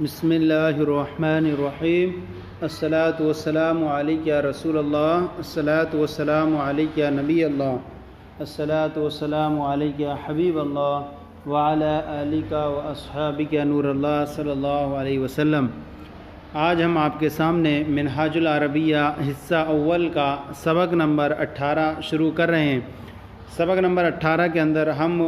بسم اللہ الرحمن الرحیم الصلاۃ والسلام علیک یا رسول اللہ الصلاۃ والسلام علیک یا نبی اللہ الصلاۃ والسلام علیک یا حبیب اللہ وعلی آلک و اصحابک یا نور اللہ صلی اللہ علیہ وسلم۔ آج ہم آپ کے سامنے منہاج العربیہ حصہ اول کا سبق نمبر 18 شروع کر رہے ہیں۔ سبق نمبر 18 کے اندر ہم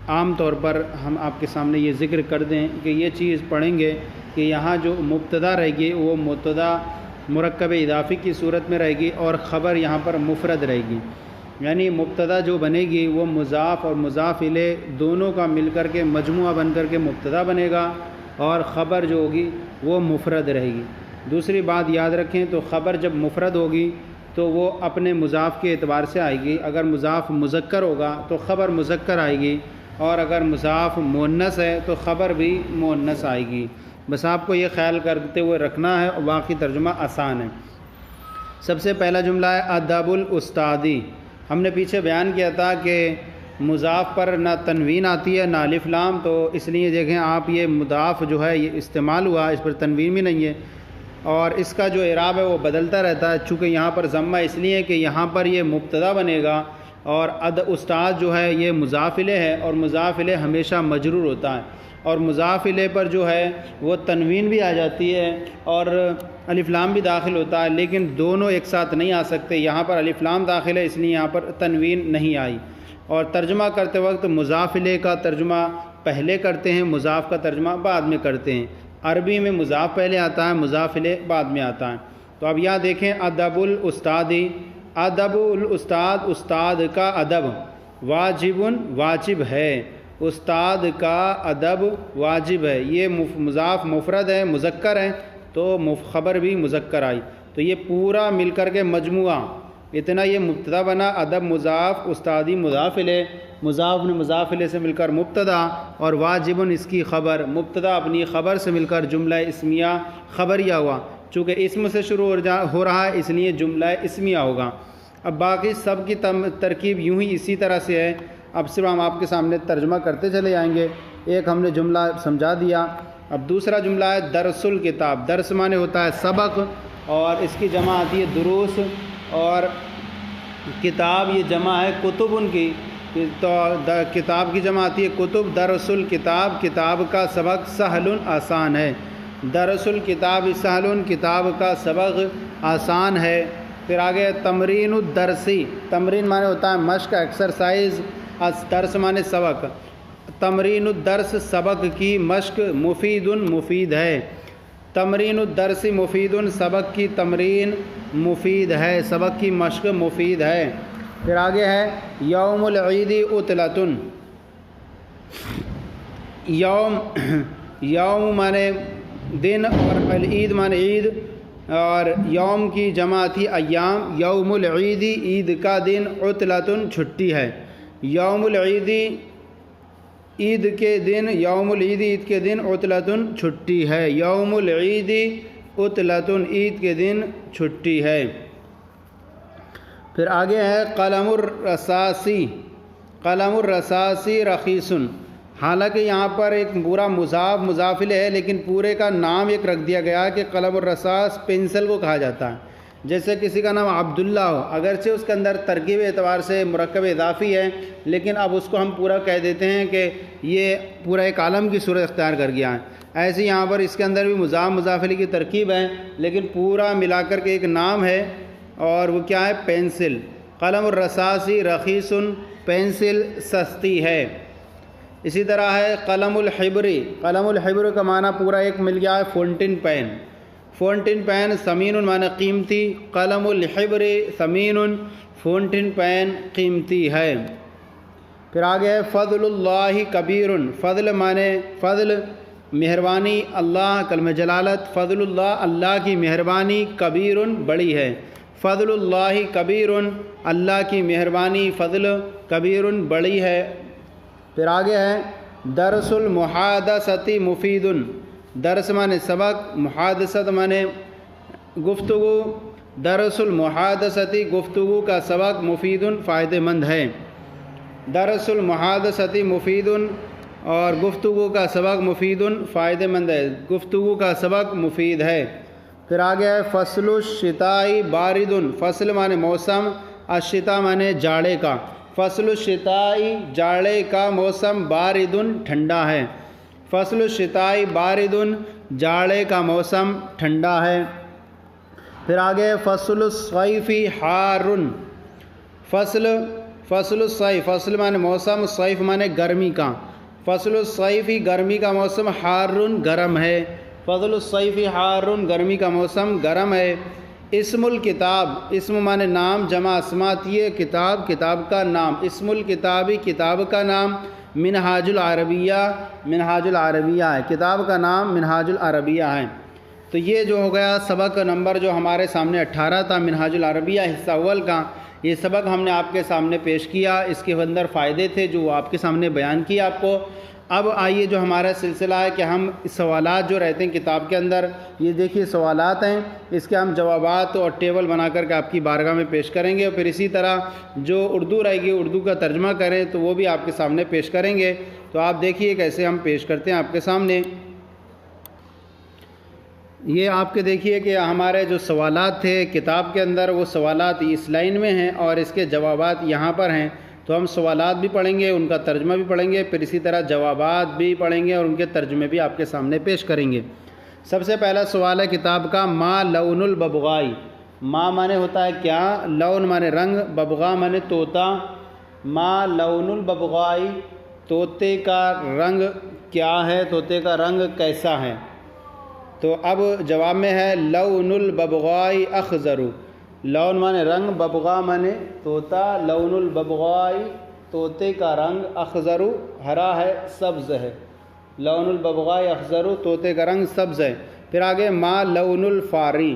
عام طور پر آپ کے سامنے یہ ذکر کر دیں کہ یہ چیز پڑھیں گے کہ یہاں جو مبتدا رہے گی وہ مبتدا مرکب اضافی کی صورت میں رہے گی اور خبر یہاں پر مفرد رہے گی، یعنی مبتدا جو بنے گی وہ مضاف اور مضاف الیہ دونوں کا مل کر کے مجموعہ بن کر کے مبتدا بنے گا اور خبر جو ہوگی وہ مفرد رہے گی۔ دوسری بات یاد رکھیں تو خبر جب مفرد ہوگی تو وہ اپنے مضاف کے اعتبار سے آئے گی، اگر مضاف مذکر ہوگا تو خبر مذکر آئے گی اور اگر مضاف مؤنث ہے تو خبر بھی مؤنث آئے گی۔ بس آپ کو یہ خیال کرتے ہوئے رکھنا ہے اور باقی ترجمہ آسان ہے۔ سب سے پہلا جملہ ہے ادب الاستادی۔ ہم نے پیچھے بیان کیا تھا کہ مضاف پر نہ تنوین آتی ہے نہ الف لام، تو اس لیے دیکھیں آپ یہ مضاف جو ہے یہ استعمال ہوا، اس پر تنوین بھی نہیں ہے اور اس کا جو اعراب ہے وہ بدلتا رہتا ہے، چونکہ یہاں پر ضمہ اس لیے کہ یہاں پر یہ مبتدا بنے گا اور استاد جو ہے یہ مضاف الیہ ہے اور مضاف الیہ ہمیشہ مجرور ہوتا ہے اور مضاف الیہ پر جو ہے وہ تنوین بھی آ جاتی ہے اور الف لام بھی داخل ہوتا ہے، لیکن دونوں ایک ساتھ نہیں آ سکتے۔ یہاں پر الف لام داخل ہے اس لیے یہاں پر تنوین نہیں آئی، اور ترجمہ کرتے وقت مضاف الیہ کا ترجمہ پہلے کرتے ہیں، مضاف کا ترجمہ بعد میں کرتے ہیں۔ عربی میں مضاف پہلے آتا ہے، مضاف الیہ بعد میں آتا ہے۔ تو اب یہاں دیکھیں ادب الاستادی، ادب الاستاد استاد کا ادب، واجب واجب ہے، استاد کا ادب واجب ہے۔ یہ مضاف مفرد ہے، مذکر ہے تو خبر بھی مذکر آئی، تو یہ پورا مل کر کے مجموعہ اتنا یہ مبتدا بنا، ادب مضاف استادی مضاف الیہ، مضاف نے مضاف الیہ سے مل کر مبتدا اور واجب اس کی خبر، مبتدا اپنی خبر سے مل کر جملہ اسمیہ خبریہ ہوا۔ چونکہ اسم سے شروع ہو رہا ہے اس لیے جملہ اسمیہ ہوگا۔ اب باقی سب کی ترکیب یوں ہی اسی طرح سے ہے، اب صرف ہم آپ کے سامنے ترجمہ کرتے چلے جائیں گے۔ ایک ہم نے جملہ سمجھا دیا، اب دوسرا جملہ ہے درس الکتاب۔ درس معنی ہوتا ہے سبق اور اس کی جمع آتی ہے دروس، اور کتاب یہ جمع ہے کتب ان کی، تو کتاب کی جمع آتی ہے کتب۔ درس الکتاب کتاب کا سبق سہل آسان ہے، درس الکتاب سہل کتاب کا سبق آسان ہے۔ پھر آگے تمرین الدرسی، تمرین معنی ہوتا ہے مشق ایکسرسائز، درس معنی سبق، تمرین الدرس سبق کی مشق، مفید مفید ہے، تمرین الدرس مفید سبق کی تمرین مفید ہے، سبق کی مشق مفید ہے۔ پھر آگے ہے یوم العید عطلۃ، یوم معنی دن اور العید معنی عید، اور یوم کی جمع تھی ایام، یوم العید عید کا دن، عطلۃ چھٹی ہے، یوم العید عید کے دن، یوم العید عید کے دن، عطلۃ چھٹی ہے، یوم العید عطلۃ عید کے دن چھٹی ہے۔ پھر آگے ہے قلم الرصاصی، قلم الرصاصی رخیص۔ حالانکہ یہاں پر ایک پورا مضاف مضاف الیہ ہے لیکن پورے کا نام ایک رکھ دیا گیا کہ قلم الرصاص پنسل کو کہا جاتا ہے۔ جیسے کسی کا نام عبداللہ ہو، اگرچہ اس کے اندر ترکیب اعتبار سے مرکب اضافی ہے لیکن اب اس کو ہم پورا کہہ دیتے ہیں کہ یہ پورا ایک عالم کی صورت اختیار کر گیا ہے۔ ایسے یہاں پر اس کے اندر بھی مضاف مضاف الیہ کی ترکیب ہے لیکن پورا ملا کر کے ایک نام ہے، اور وہ کیا ہے؟ پینسل۔ قلم الرصاصی رخیص، پینسل سستی ہے۔ اسی طرح ہے قلم الحبری، قلم الحبر کا معنی پورا ایک مل گیا ہے فونٹن پین، فونٹن پین ثمین معنی قیمتی، قلم الحبر ثمین، فونٹن پین قیمتی ہے۔ پھر آگے ہے فضل اللہ کبیر، فضل معنی فضل مہربانی، اللہ کلمہ جلالت، فضل اللہ اللہ کی مہربانی، کبیر بڑی ہے، فضل اللہ کبیر اللہ کی مہربانی، فضل کبیر بڑی ہے۔ پھر آگے ہے درس المحادثۃ مفید، درس معنی سبق، محادثت معنی گفتگو، درس المحادثۃ گفتگو کا سبق، مفید فائدہ مند ہے، درس المحادثۃ مفید اور گفتگو کا سبق مفید فائدہ مند ہے، گفتگو کا سبق مفید ہے۔ پھر آگے ہے فصل الشتائی بارد، فصل مانے موسم، الشتا مانے جاڑے کا، فصل الشتائی جاڑے کا موسم، بارد ٹھنڈا ہے، فصل الشتائی بارد جاڑے کا موسم ٹھنڈا ہے۔ پھر آگے فصل الصیف حار، فصل الصیف، فصل مانے موسم، صیف مانے گرمی کا، فصل الصیف گرمی کا موسم، حار گرم ہے، فصل الصیف حار گرمی کا موسم گرم ہے۔ اسم الکتاب، اسم مانے نام، جمع اسماتی ہے کتاب، کتاب کا نام، اسم الکتابی کتاب کا نام، منہاج العربیہ، منہاج العربیہ ہے، کتاب کا نام منہاج العربیہ ہے۔ تو یہ جو ہو گیا سبق نمبر جو ہمارے سامنے 18 تھا منہاج العربیہ حصہ اول کا، یہ سبق ہم نے آپ کے سامنے پیش کیا، اس کے اندر فائدے تھے جو وہ آپ کے سامنے بیان کیا آپ کو۔ اب آئیے جو ہمارا سلسلہ ہے کہ ہم سوالات جو رہتے ہیں کتاب کے اندر، یہ دیکھیے سوالات ہیں، اس کے ہم جوابات اور ٹیبل بنا کر کے آپ کی بارگاہ میں پیش کریں گے، اور پھر اسی طرح جو اردو رہے گی اردو کا ترجمہ کریں تو وہ بھی آپ کے سامنے پیش کریں گے۔ تو آپ دیکھیے کیسے ہم پیش کرتے ہیں آپ کے سامنے۔ یہ آپ کے دیکھیے کہ ہمارے جو سوالات تھے کتاب کے اندر وہ سوالات اس لائن میں ہیں اور اس کے جوابات یہاں پر ہیں۔ تو ہم سوالات بھی پڑھیں گے، ان کا ترجمہ بھی پڑھیں گے، پھر اسی طرح جوابات بھی پڑھیں گے اور ان کے ترجمے بھی آپ کے سامنے پیش کریں گے۔ سب سے پہلا سوال ہے کتاب کا، ما لون الببغائی، ما مانے ہوتا ہے کیا، لون مانے رنگ، ببغا مانے طوطا، ما لون الببغائی طوطے کا رنگ کیا ہے، طوطے کا رنگ کیسا ہے؟ تو اب جواب میں ہے لون الببغائی اخضر، لون مانے رنگ، ببغا مانے طوطا، لون الببغائی طوطے کا رنگ، اخضر ہرا ہے، سبز ہے، لون الببغائی اخضر طوطے کا رنگ سبز ہے۔ پھر آگے ما لون الفاری،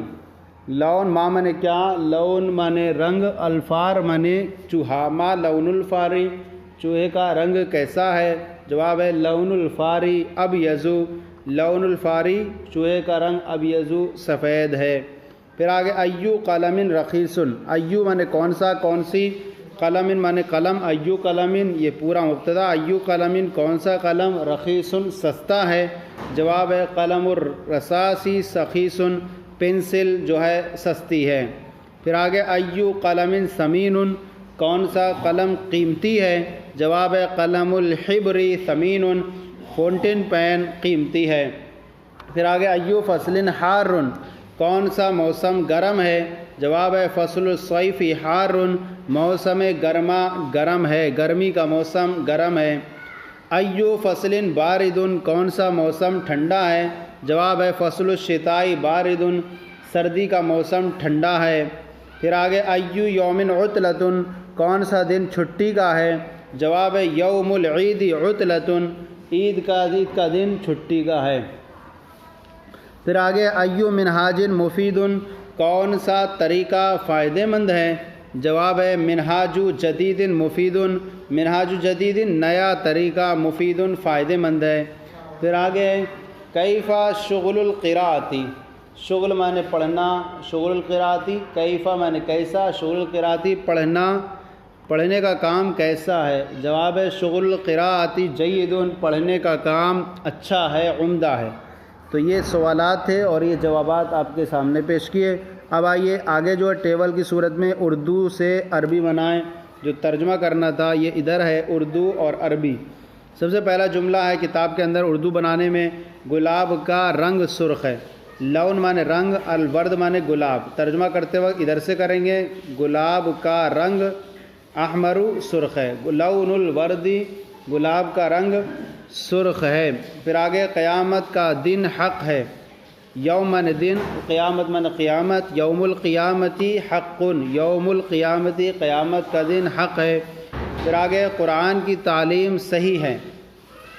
لون ما مانے کیا، لون مانے رنگ، الفار مانے چوہا، ما لون الفاری چوہے کا رنگ کیسا ہے؟ جواب ہے لون الفاری ابیض، لون الفاری چوہے کا رنگ ابیض سفید ہے۔ پھر آگے ایو قلم رخیص، ایو مانے کون سا، کون سی، قلم مانے قلم، ایو قلم یہ پورا مبتدا، ایو قلم کون سا قلم، رخیص سستا ہے، جواب ہے قلم الرصاصی سخیص، پنسل جو ہے سستی ہے۔ پھر آگے ایو قلم ثمین، کون سا قلم قیمتی ہے، جواب ہے قلم الحبر ثمین، فونٹین پین قیمتی ہے۔ پھر آگے ایو فصل حار، کون سا موسم گرم ہے، جواب ہے فصل الصیف حار، موسم گرما گرم ہے، گرمی کا موسم گرم ہے۔ ایو فصل بارد، کون سا موسم ٹھنڈا ہے، جواب ہے فصل الشتائی بارد، سردی کا موسم ٹھنڈا ہے۔ پھر آگے ایو یوم عطلۃ، کون سا دن چھٹی کا ہے، جواب ہے یوم العید عطلۃ، عید کا دن چھٹی کا ہے۔ پھر آگے ایو منہاج مفید، کون سا طریقہ فائدہ مند ہے، جواب ہے منہاج جدید مفید، منہاج جدید نیا طریقہ، مفید فائدہ مند ہے۔ پھر آگے کیفا شغل القراءتی، شغل مانے پڑھنا، شغل القراءتی، کیفا مانے کیسا، شغل القراءتی پڑھنے کا کام کیسا ہے، جواب ہے شغل القراءتی جید، پڑھنے کا کام اچھا ہے، عمدہ ہے۔ تو یہ سوالات تھے اور یہ جوابات آپ کے سامنے پیش کیے۔ اب آئیے آگے جو ہے ٹیبل کی صورت میں اردو سے عربی بنائیں، جو ترجمہ کرنا تھا یہ ادھر ہے، اردو اور عربی۔ سب سے پہلا جملہ ہے کتاب کے اندر اردو بنانے میں، گلاب کا رنگ سرخ ہے، لون مانے رنگ، الورد مانے گلاب، ترجمہ کرتے وقت ادھر سے کریں گے، گلاب کا رنگ احمر سرخ ہے، لون الوردی گلاب کا رنگ سرخ ہے۔ پھر آگے قیامت کا دن حق ہے، یوم من دن، قیامت من قیامت، یوم القیامتی حق، یوم القیامتی قیامت کا دن حق ہے۔ پھر آگے قرآن کی تعلیم صحیح ہے،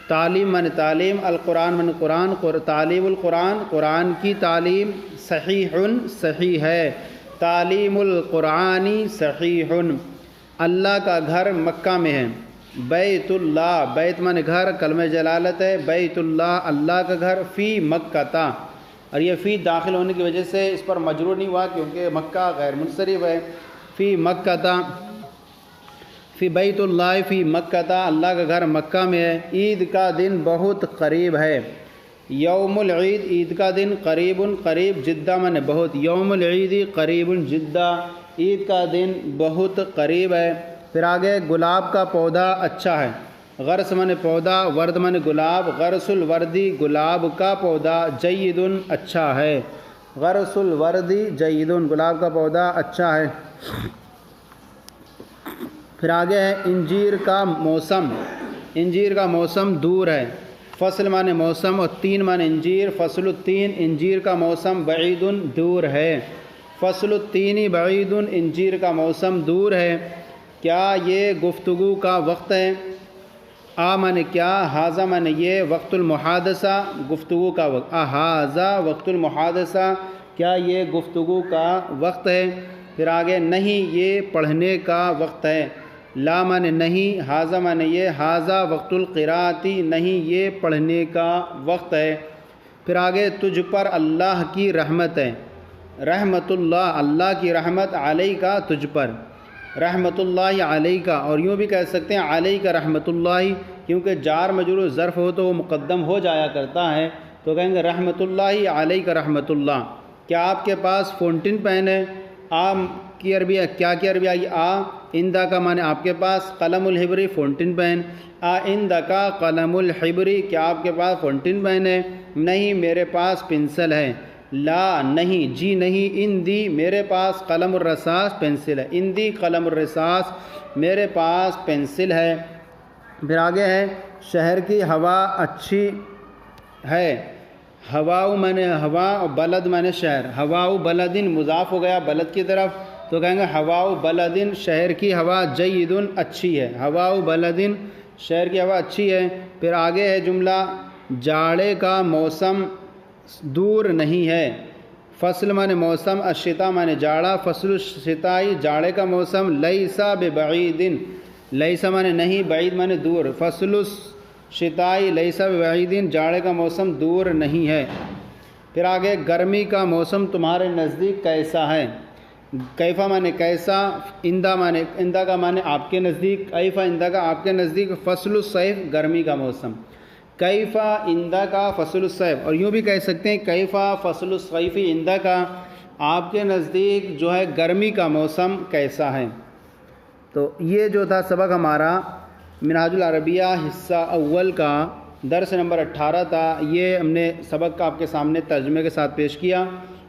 تعلیم من تعلیم، القرآن من قرآن، تعلیم القرآن قرآن کی تعلیم صحیح صحیح ہے، تعلیم القرآنی صحیح۔ اللہ کا گھر مکہ میں ہے، بیت اللہ، بیت من گھر، کلمہ جلالت ہے، بیت اللہ اللہ کا گھر، فی مکہ تا، اور یہ فی داخل ہونے کی وجہ سے اس پر مجرور نہیں ہوا کیونکہ مکہ غیر منصرف ہے، فی مکہ تا۔ فی بیت اللہ فی مکہ تا، اللہ کا گھر مکہ میں ہے، عید کا دن بہت قریب ہے، یوم العید عید کا دن، قریب قریب، جدہ من بہت، یوم العید قریب جدہ، عید کا دن بہت قریب ہے۔ پھر آگے گلاب کا پودا اچھا ہے، غرس من پودا، ورد من گلاب، غرس الوردی گلاب کا پودا، جید اچھا ہے، غرس الوردی جید، گلاب کا پودا اچھا ہے۔ پھر آگے ہے انجیر کا موسم، انجیر کا موسم دور ہے، فصل مانے موسم اور تین مانے انجیر، فصل التین انجیر کا موسم بعید دور ہے، فصل التین بعید انجیر کا موسم دور ہے۔ کیا یہ گفتگو کا وقت ہے؟ آ مانے کیا، حاضہ مانے یہ، وقت المحادثہ گفتگو کا وقت، حاضہ وقت المحادثہ، کیا یہ گفتگو کا وقت ہے؟ پھر آگے نہیں یہ پڑھنے کا وقت ہے، لا مانے نہیں، حاضہ مانے یہ، حاضہ وقت القراءتی نہیں یہ پڑھنے کا وقت ہے۔ پھر آگے تجھ پر اللہ کی رحمت ہے، رحمت اللہ اللہ کی رحمت، علیہ کا تجھ پر، رحمت اللہ علیہ کا، اور یوں بھی کہہ سکتے ہیں علیہ کا رحمت اللہ، کیونکہ جار مجرور ظرف ہو تو وہ مقدم ہو جایا کرتا ہے، تو کہیں گے رحمت اللہ علیہ کا رحمت اللہ۔ کیا آپ کے پاس فونٹن پین ہے؟ آ کی عربی کیا کی عربی آئی؟ آ، اندہ کا معنی آپ کے پاس قلم الحبری فونٹن پین، آ اندہ کا قلم الحبری، کیا آپ کے پاس فونٹن پین ہے؟ نہیں میرے پاس پنسل ہے، لا نہیں، جی نہیں، اندی میرے پاس قلم الرصاص پنسل ہے، اندی قلم الرصاص میرے پاس پنسل ہے۔ پھر آگے ہے شہر کی ہوا اچھی ہے، ہواؤ مانے ہوا اور بلد مانے شہر، ہواؤ بلدن مضاف ہو گیا بلد کی طرف، تو کہیں گے ہواؤ بلدن شہر کی ہوا جید اچھی ہے، ہواؤ بلدن شہر کی ہوا اچھی ہے۔ پھر آگے ہے جملہ جاڑے کا موسم دور نہیں ہے، فصل مانے موسم، الشتاء مانے جاڑا، فصل الشتائی جاڑے کا موسم، لیسا ببعید، لیسا مانے نہیں، بعید مانے دور، فصل الشتائی لیسا ببعید جاڑے کا موسم دور نہیں ہے۔ پھر آگے گرمی کا موسم تمہارے نزدیک کیسا ہے، کیفا مانے کیسا، اندہ کا مانے آپ کے نزدیک، کیفا اندہ کا آپ کے نزدیک، فصل الصیف گرمی کا موسم، کیفا اندہ کا فصل الصیف، اور یوں بھی کہہ سکتے ہیں کیفا فصل الصیف اندہ کا، آپ کے نزدیک جو ہے گرمی کا موسم کیسا ہے۔ تو یہ جو تھا سبق ہمارا منہاج العربیہ حصہ اول کا درس نمبر 18 تھا، یہ ہم نے سبق آپ کے سامنے ترجمے کے ساتھ پیش کیا،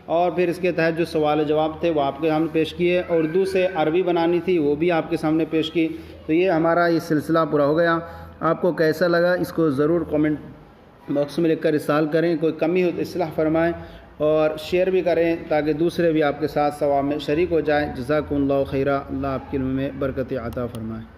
اور پھر اس کے تحت جو سوال جواب تھے وہ آپ کے سامنے پیش کیے، اردو سے عربی بنانی تھی وہ بھی آپ کے سامنے پیش کی۔ تو یہ ہمارا یہ سلسلہ پورا ہو گیا۔ آپ کو کیسا لگا اس کو ضرور کامنٹ باکس میں لکھ کر ارسال کریں، کوئی کمی ہو تو اصلاح فرمائیں، اور شیئر بھی کریں تاکہ دوسرے بھی آپ کے ساتھ ثواب میں شریک ہو جائیں۔ جزاکم اللہ خیرہ، اللہ آپ کے علم میں برکت عطا فرمائے۔